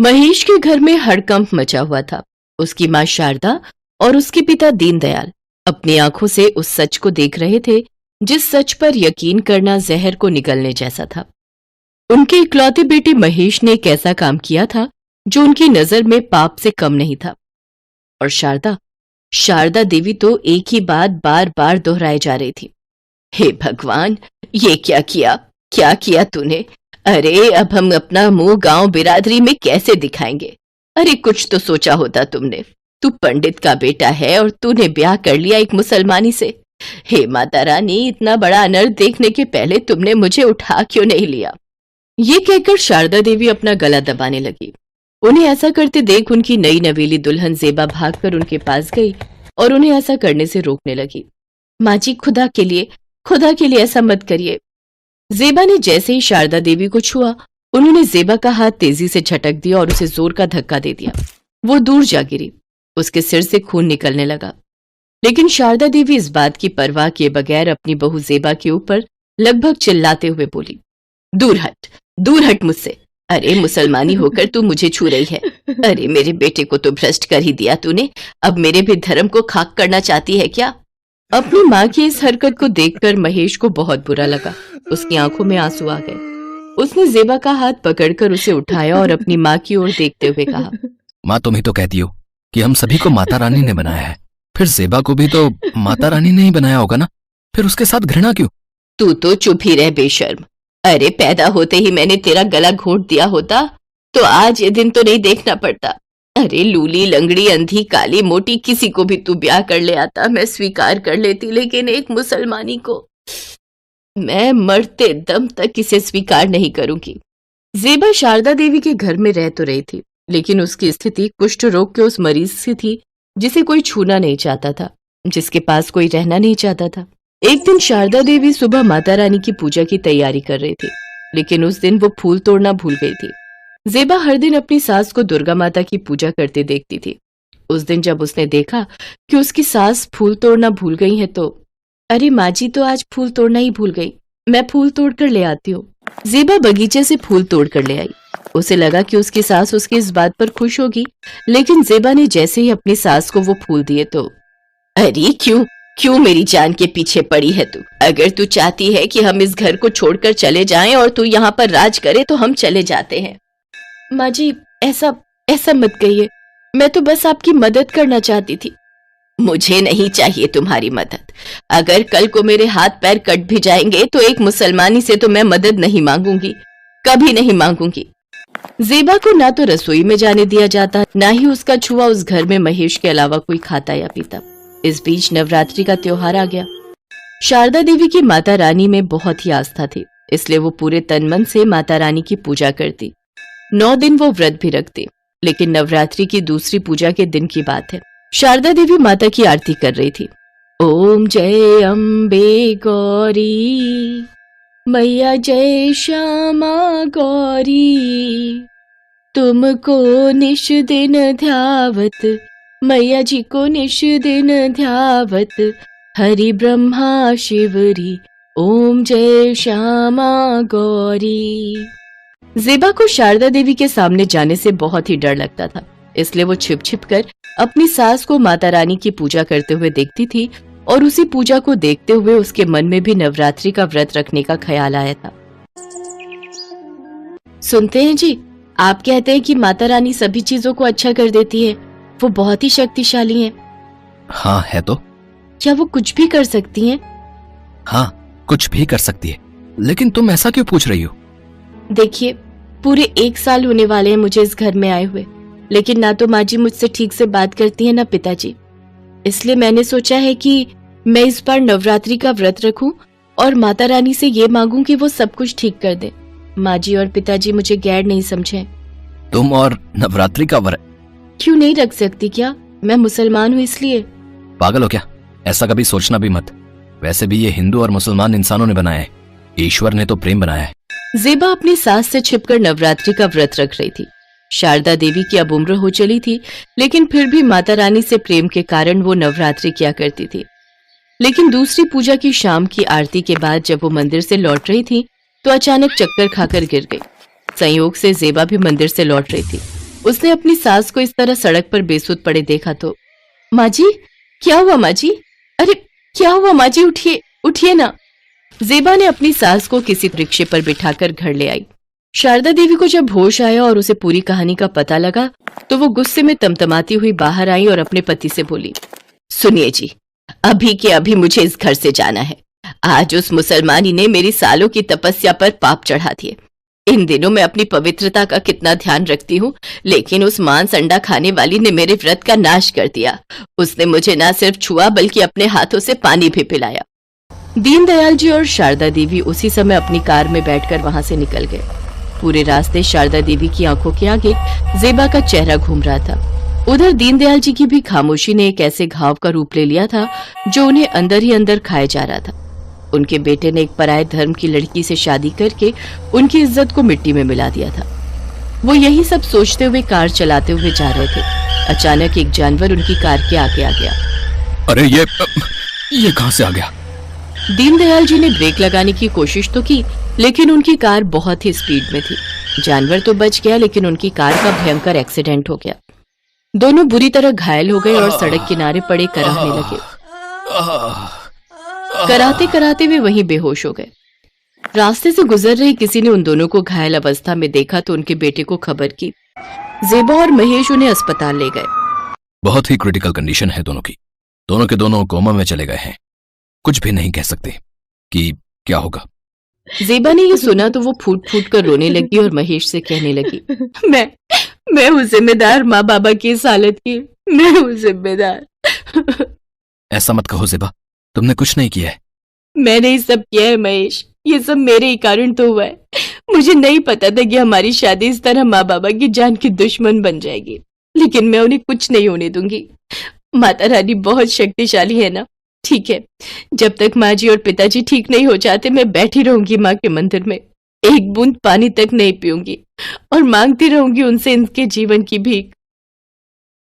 महेश के घर में हड़कंप मचा हुआ था। उसकी मां शारदा और उसके पिता दीनदयाल अपनी आंखों से उस सच को देख रहे थे जिस सच पर यकीन करना जहर को निगलने जैसा था। उनके इकलौते बेटे महेश ने एक ऐसा काम किया था जो उनकी नजर में पाप से कम नहीं था। और शारदा देवी तो एक ही बात बार बार दोहराए जा रही थी, हे भगवान, ये क्या किया तूने? अरे अब हम अपना मुंह गांव बिरादरी में कैसे दिखाएंगे? अरे कुछ तो सोचा होता तुमने। तू पंडित का बेटा है और तूने ब्याह कर लिया एक मुसलमानी से। हे माता रानी, इतना बड़ा अनर्थ देखने के पहले तुमने मुझे उठा क्यों नहीं लिया? ये कहकर शारदा देवी अपना गला दबाने लगी। उन्हें ऐसा करते देख उनकी नई नवेली दुल्हन जेबा भागकर उनके पास गई और उन्हें ऐसा करने से रोकने लगी। माँ जी, खुदा के लिए ऐसा मत करिए। जेबा ने जैसे ही शारदा देवी को छुआ, उन्होंने जेबा का हाथ तेजी से झटक दिया और उसे जोर का धक्का दे दिया। वो दूर जा गिरी। उसके सिर से खून निकलने लगा। लेकिन शारदा देवी इस बात की परवाह किए बगैर अपनी बहू जेबा के ऊपर लगभग चिल्लाते हुए बोली, दूर हट मुझसे। अरे मुसलमानी होकर तू मुझे छू रही है। अरे मेरे बेटे को तो भ्रष्ट कर ही दिया तूने। अब मेरे भी धर्म को खाक करना चाहती है क्या? अपनी माँ की इस हरकत को देखकर महेश को बहुत बुरा लगा। उसकी आंखों में आंसू आ गए। उसने जेबा का हाथ पकड़कर उसे उठाया और अपनी माँ की ओर देखते हुए कहा, माँ, तुम ही तो कहती हो कि हम सभी को माता रानी ने बनाया है, फिर जेबा को भी तो माता रानी ने ही बनाया होगा ना? फिर उसके साथ घृणा क्यों? तू तो चुप ही रह बेशर्म। अरे पैदा होते ही मैंने तेरा गला घोंट दिया होता तो आज ये दिन तो नहीं देखना पड़ता। अरे लूली, लंगड़ी, अंधी, काली, मोटी, किसी को भी तू ब्याह कर ले आता, मैं स्वीकार कर लेती, लेकिन एक मुसलमानी को मैं मरते दम तक इसे स्वीकार नहीं करूंगी। जेबा शारदा देवी के घर में रह तो रही थी, लेकिन उसकी स्थिति कुष्ठ रोग के उस मरीज से थी जिसे कोई छूना नहीं चाहता था, जिसके पास कोई रहना नहीं चाहता था। एक दिन शारदा देवी सुबह माता रानी की पूजा की तैयारी कर रही थी, लेकिन उस दिन वो फूल तोड़ना भूल गई थी। जेबा हर दिन अपनी सास को दुर्गा माता की पूजा करते देखती थी। उस दिन जब उसने देखा कि उसकी सास फूल तोड़ना भूल गई है तो, अरे माँ जी तो आज फूल तोड़ना ही भूल गई, मैं फूल तोड़ कर ले आती हूँ। जेबा बगीचे से फूल तोड़ कर ले आई। उसे लगा कि उसकी सास उसकी इस बात पर खुश होगी, लेकिन जेबा ने जैसे ही अपनी सास को वो फूल दिए तो, अरे क्यों मेरी जान के पीछे पड़ी है तू? अगर तू चाहती है कि हम इस घर को छोड़कर चले जाएं और तू यहाँ पर राज करे तो हम चले जाते हैं। माँ जी, ऐसा मत कहिए, मैं तो बस आपकी मदद करना चाहती थी। मुझे नहीं चाहिए तुम्हारी मदद। अगर कल को मेरे हाथ पैर कट भी जाएंगे तो एक मुसलमानी से तो मैं मदद नहीं मांगूंगी, कभी नहीं मांगूंगी। जेबा को ना तो रसोई में जाने दिया जाता, ना ही उसका छुआ उस घर में महेश के अलावा कोई खाता या पीता। इस बीच नवरात्रि का त्योहार आ गया। शारदा देवी की माता रानी में बहुत ही आस्था थी, इसलिए वो पूरे तन मन से माता रानी की पूजा करती। 9 दिन वो व्रत भी रखती। लेकिन नवरात्रि की दूसरी पूजा के दिन की बात है। शारदा देवी माता की आरती कर रही थी। ओम जय अम्बे गौरी, मैया जय श्यामा गौरी, तुमको निश दिन ध्यावत, मैया जी को निश दिन ध्यावत, हरि ब्रह्मा शिवरी, ओम जय श्यामा गौरी। जेबा को शारदा देवी के सामने जाने से बहुत ही डर लगता था, इसलिए वो छिप छिप कर अपनी सास को माता रानी की पूजा करते हुए देखती थी और उसी पूजा को देखते हुए उसके मन में भी नवरात्रि का व्रत रखने का ख्याल आया था। सुनते हैं जी, आप कहते हैं कि माता रानी सभी चीजों को अच्छा कर देती है, वो बहुत ही शक्तिशाली हैं। हाँ है तो। क्या वो कुछ भी कर सकती हैं? हाँ, कुछ भी कर सकती है, लेकिन तुम ऐसा क्यों पूछ रही हो? देखिए, पूरे 1 साल होने वाले हैं मुझे इस घर में आए हुए, लेकिन ना तो माँ जी मुझसे ठीक से बात करती है ना पिताजी। इसलिए मैंने सोचा है कि मैं इस बार नवरात्रि का व्रत रखूं और माता रानी से ये मांगूं कि वो सब कुछ ठीक कर दे। माँ जी और पिताजी मुझे गैर नहीं समझें। तुम और नवरात्रि का व्रत क्यों नहीं रख सकती? क्या मैं मुसलमान हूँ इसलिए? पागल हो क्या? ऐसा कभी सोचना भी मत। वैसे भी ये हिंदू और मुसलमान इंसानों ने बनाया है, ईश्वर ने तो प्रेम बनाया है। जेबा अपनी सास से छिपकर नवरात्रि का व्रत रख रही थी। शारदा देवी की अब उम्र हो चली थी, लेकिन फिर भी माता रानी से प्रेम के कारण वो नवरात्रि किया करती थी। लेकिन दूसरी पूजा की शाम की आरती के बाद जब वो मंदिर से लौट रही थी तो अचानक चक्कर खाकर गिर गई। संयोग से जेबा भी मंदिर से लौट रही थी। उसने अपनी सास को इस तरह सड़क पर बेसुध पड़े देखा तो, माँ जी, क्या हुआ माँ जी? अरे क्या हुआ माँ जी, उठिए उठिए ना। जेबा ने अपनी सास को किसी रिक्शे पर बिठाकर घर ले आई। शारदा देवी को जब होश आया और उसे पूरी कहानी का पता लगा तो वो गुस्से में तमतमाती हुई बाहर आई और अपने पति से बोली, सुनिए जी, अभी के अभी मुझे इस घर से जाना है। आज उस मुसलमानी ने मेरी सालों की तपस्या पर पाप चढ़ा दिए। इन दिनों मैं अपनी पवित्रता का कितना ध्यान रखती हूँ, लेकिन उस मांस अंडा खाने वाली ने मेरे व्रत का नाश कर दिया। उसने मुझे न सिर्फ छुआ बल्कि अपने हाथों से पानी भी पिलाया। दीनदयाल जी और शारदा देवी उसी समय अपनी कार में बैठकर वहां से निकल गए। पूरे रास्ते शारदा देवी की आंखों के आगे जेबा का चेहरा घूम रहा था। उधर दीनदयाल जी की भी खामोशी ने एक ऐसे घाव का रूप ले लिया था जो उन्हें अंदर ही अंदर खाए जा रहा था। उनके बेटे ने एक पराये धर्म की लड़की से शादी करके उनकी इज्जत को मिट्टी में मिला दिया था। वो यही सब सोचते हुए कार चलाते हुए जा रहे थे। अचानक एक जानवर उनकी कार के आगे आ गया। अरे ये कहां से आ गया? दीनदयाल जी ने ब्रेक लगाने की कोशिश तो की, लेकिन उनकी कार बहुत ही स्पीड में थी। जानवर तो बच गया, लेकिन उनकी कार का भयंकर एक्सीडेंट हो गया। दोनों बुरी तरह घायल हो गए और सड़क किनारे पड़े कराहने लगे। कराते कराते वे वहीं बेहोश हो गए। रास्ते से गुजर रही किसी ने उन दोनों को घायल अवस्था में देखा तो उनके बेटे को खबर की। जेबा और महेश उन्हें अस्पताल ले गए। बहुत ही क्रिटिकल कंडीशन है दोनों की। दोनों के दोनों कोमा में चले गए हैं। कुछ भी नहीं कह सकते कि क्या होगा। जेबा ने ये सुना तो वो फूट फूट कर रोने लगी और महेश से कहने लगी, मैं हूँ जिम्मेदार माँ बाबा की इस हालत की। मैं हूँ जिम्मेदार। ऐसा मत कहो जेबा, तुमने कुछ नहीं किया है। मैंने ये सब किया है महेश, ये सब मेरे ही कारण तो हुआ है। मुझे नहीं पता था कि हमारी शादी इस तरह माँ बाबा की जान की दुश्मन बन जाएगी, लेकिन मैं उन्हें कुछ नहीं होने दूंगी। माता रानी बहुत शक्तिशाली है ना। ठीक है, जब तक माँ जी और पिताजी ठीक नहीं हो जाते मैं बैठी रहूंगी माँ के मंदिर में, एक बूंद पानी तक नहीं पीऊंगी और मांगती रहूंगी उनसे इनके जीवन की भीख।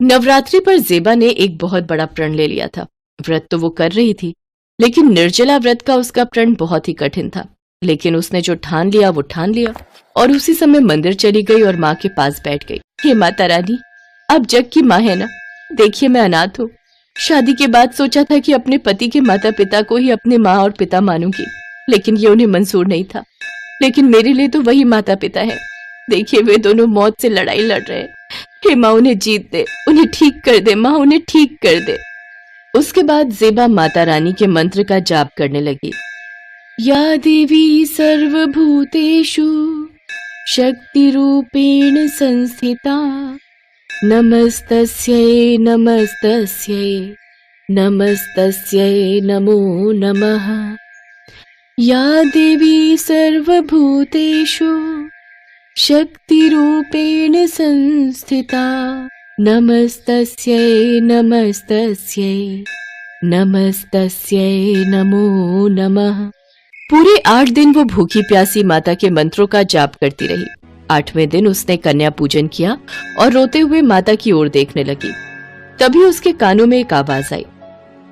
नवरात्रि पर जेबा ने एक बहुत बड़ा प्रण ले लिया था। व्रत तो वो कर रही थी, लेकिन निर्जला व्रत का उसका प्रण बहुत ही कठिन था। लेकिन उसने जो ठान लिया वो ठान लिया और उसी समय मंदिर चली गई और माँ के पास बैठ गई। हे माता रानी, आप जग की माँ है ना, देखिए मैं अनाथ हूँ। शादी के बाद सोचा था कि अपने पति के माता पिता को ही अपने माँ और पिता मानूंगी, लेकिन ये उन्हें मंजूर नहीं था। लेकिन मेरे लिए तो वही माता पिता है। देखिए वे दोनों मौत से लड़ाई लड़ रहे हैं। हे माँ, उन्हें जीत दे, उन्हें ठीक कर दे माँ, उन्हें ठीक कर दे। उसके बाद जेबा माता रानी के मंत्र का जाप करने लगी। या देवी सर्वभूतेषु शक्ति रूपेण संस्थिता, नमस्तस्यै नमस्तस्यै नमस्तस्यै नमो नमः। या देवी सर्वभूतेषु शक्ति रूपेण संस्थिता, नमस्तस्यै नमस्तस्यै नमस्तस्यै नमो नमः। पूरे 8 दिन वो भूखी प्यासी माता के मंत्रों का जाप करती रही। 8वें दिन उसने कन्या पूजन किया और रोते हुए माता की ओर देखने लगी। तभी उसके कानों में एक आवाज आई,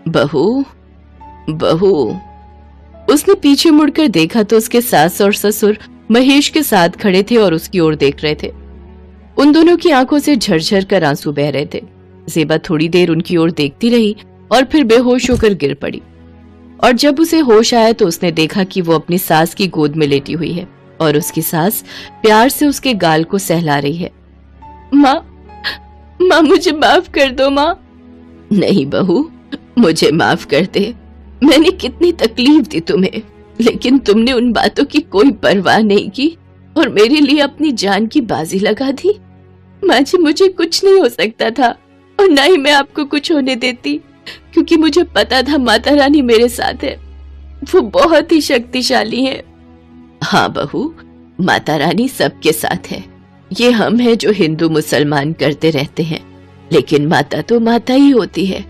बहू बहू। उसने पीछे मुड़कर देखा तो उसके सास और ससुर महेश के साथ खड़े थे और उसकी ओर देख रहे थे। उन दोनों की आंखों से झरझर कर आंसू बह रहे थे। जेबा थोड़ी देर उनकी ओर देखती रही और फिर बेहोश होकर गिर पड़ी। और जब उसे होश आया तो उसने देखा कि वो अपनी सास की गोद में लेटी हुई है और उसकी सास प्यार से उसके गाल को सहला रही है। माँ मुझे माफ कर दो माँ। नहीं बहू, मुझे माफ कर दे। मैंने कितनी तकलीफ दी तुम्हें, लेकिन तुमने उन बातों की कोई परवाह नहीं की और मेरे लिए अपनी जान की बाजी लगा दी। माँ जी, मुझे कुछ नहीं हो सकता था और ना ही मैं आपको कुछ होने देती, क्योंकि मुझे पता था माता रानी मेरे साथ है। वो बहुत ही शक्तिशाली है। हाँ बहू, माता रानी सबके साथ है। ये हम हैं जो हिंदू मुसलमान करते रहते हैं, लेकिन माता तो माता ही होती है।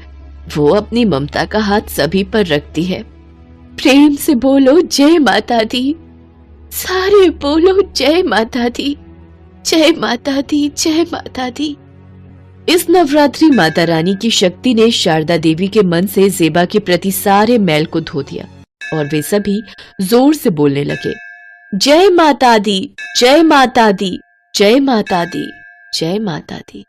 वो अपनी ममता का हाथ सभी पर रखती है। प्रेम से बोलो जय माता दी, सारे बोलो जय माता दी, जय माता दी, जय माता दी। इस नवरात्रि माता रानी की शक्ति ने शारदा देवी के मन से जेबा के प्रति सारे मैल को धो दिया और वे सभी जोर से बोलने लगे, जय माता दी, जय माता दी, जय माता दी, जय माता दी।